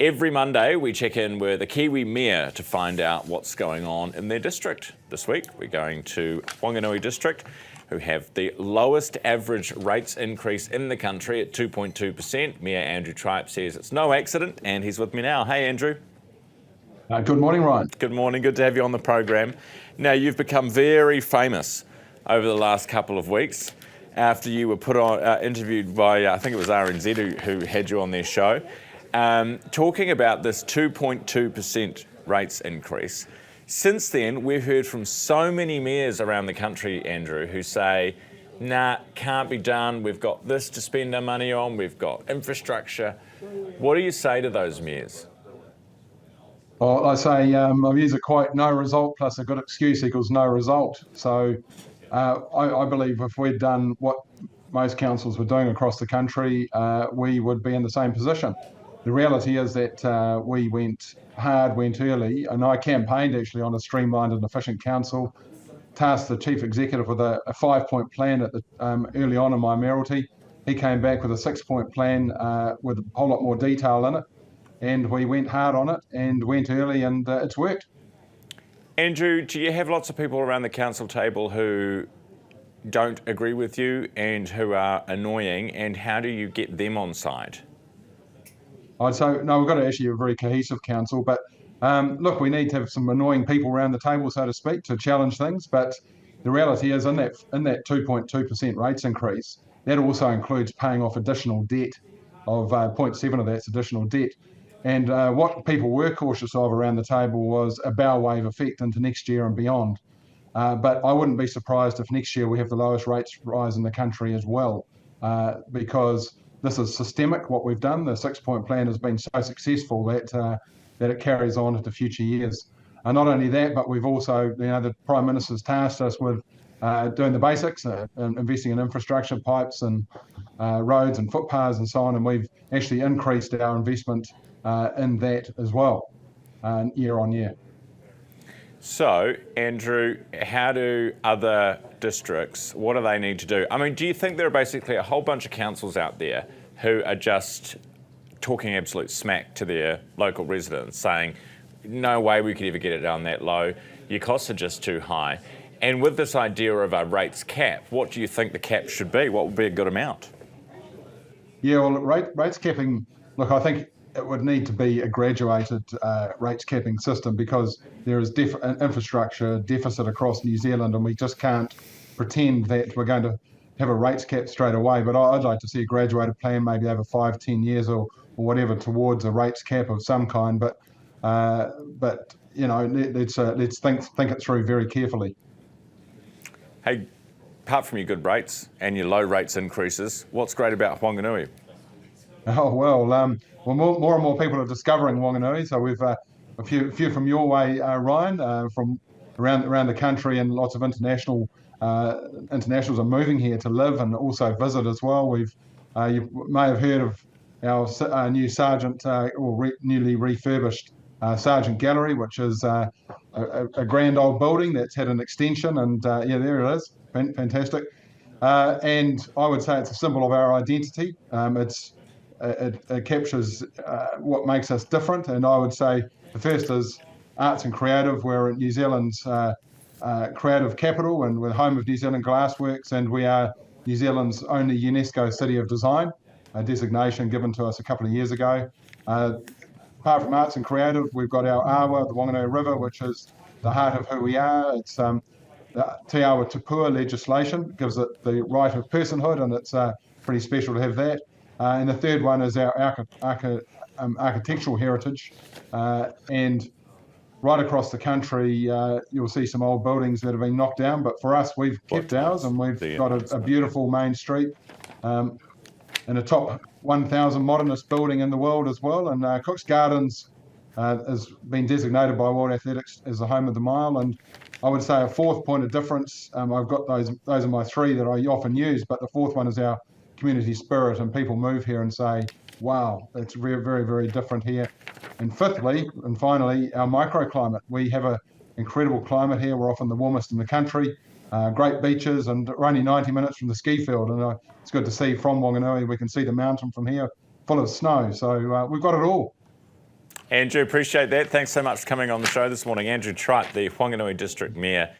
Every Monday, we check in with a Kiwi mayor to find out what's going on in their district. This week, we're going to Whanganui district, who have the lowest average rates increase in the country at 2.2%. Mayor Andrew Tripe says it's no accident, and he's with me now. Hey, Andrew. Good morning, Ryan. Good morning. Good to have you on the program. Now, you've become very famous over the last couple of weeks after you were put on, interviewed by, I think it was RNZ who had you on their show, talking about this 2.2% rates increase. Since then, we've heard from so many mayors around the country, Andrew, who say, nah, can't be done. We've got this to spend our money on. We've got infrastructure. What do you say to those mayors? Well, I say I've used a quote, no result plus a good excuse equals no result. So I believe if we'd done what most councils were doing across the country, we would be in the same position. The reality is that we went hard, went early, and I campaigned actually on a streamlined and efficient council, tasked the chief executive with a 5-point plan at the early on in my mayoralty. He came back with a 6-point plan with a whole lot more detail in it, and we went hard on it and went early, and it's worked. Andrew, do you have lots of people around the council table who don't agree with you and who are annoying, and how do you get them on side? I'd say, no, we've got to actually a very cohesive council, but look, we need to have some annoying people around the table, so to speak, to challenge things. But the reality is in that 2.2% rates increase, that also includes paying off additional debt of 0.7 of that's additional debt. And what people were cautious of around the table was a bow wave effect into next year and beyond. But I wouldn't be surprised if next year we have the lowest rates rise in the country as well, because this is systemic, what we've done. The 6-point plan has been so successful that it carries on into future years. And not only that, but we've also, the Prime Minister's tasked us with doing the basics, investing in infrastructure, pipes and roads and footpaths and so on. And we've actually increased our investment in that as well, year on year. So, Andrew, how do other districts, what do they need to do? I mean, do you think there are basically a whole bunch of councils out there who are just talking absolute smack to their local residents, saying, no way we could ever get it down that low, your costs are just too high? And with this idea of a rates cap, what do you think the cap should be? What would be a good amount? Yeah, well, rates capping, look, I think it would need to be a graduated rates capping system, because there is an infrastructure deficit across New Zealand, and we just can't pretend that we're going to have a rates cap straight away. But I'd like to see a graduated plan, maybe over 5-10 years or whatever, towards a rates cap of some kind. But let's think it through very carefully. Hey, apart from your good rates and your low rates increases, what's great about Whanganui? Oh, well, more and more people are discovering Whanganui. So we've a few from your way, Ryan, from around the country, and lots of internationals are moving here to live and also visit as well. You may have heard of our new Sergeant newly refurbished Sergeant Gallery, which is a grand old building that's had an extension, and there it is, fantastic. And I would say it's a symbol of our identity. It captures what makes us different, and I would say the first is arts and creative. We're New Zealand's creative capital, and we're the home of New Zealand Glassworks, and we are New Zealand's only UNESCO City of Design, a designation given to us a couple of years ago. Apart from arts and creative, we've got our awa, the Whanganui River, which is the heart of who we are. It's the Te Awa Tupua legislation, gives it the right of personhood, and it's pretty special to have that. And the third one is our architectural heritage. And right across the country, you'll see some old buildings that have been knocked down, but for us, we've kept ours, and we've got a beautiful main street and a top 1,000 modernist building in the world as well. And Cook's Gardens has been designated by World Athletics as the home of the mile. And I would say a fourth point of difference, I've got those are my three that I often use, but the fourth one is our community spirit, and people move here and say, wow, it's very, very, very different here. And fifthly, and finally, our microclimate. We have an incredible climate here. We're often the warmest in the country, great beaches, and we're only 90 minutes from the ski field. And it's good to see from Whanganui, we can see the mountain from here full of snow. So we've got it all. Andrew, appreciate that. Thanks so much for coming on the show this morning. Andrew Tripe, the Whanganui District Mayor.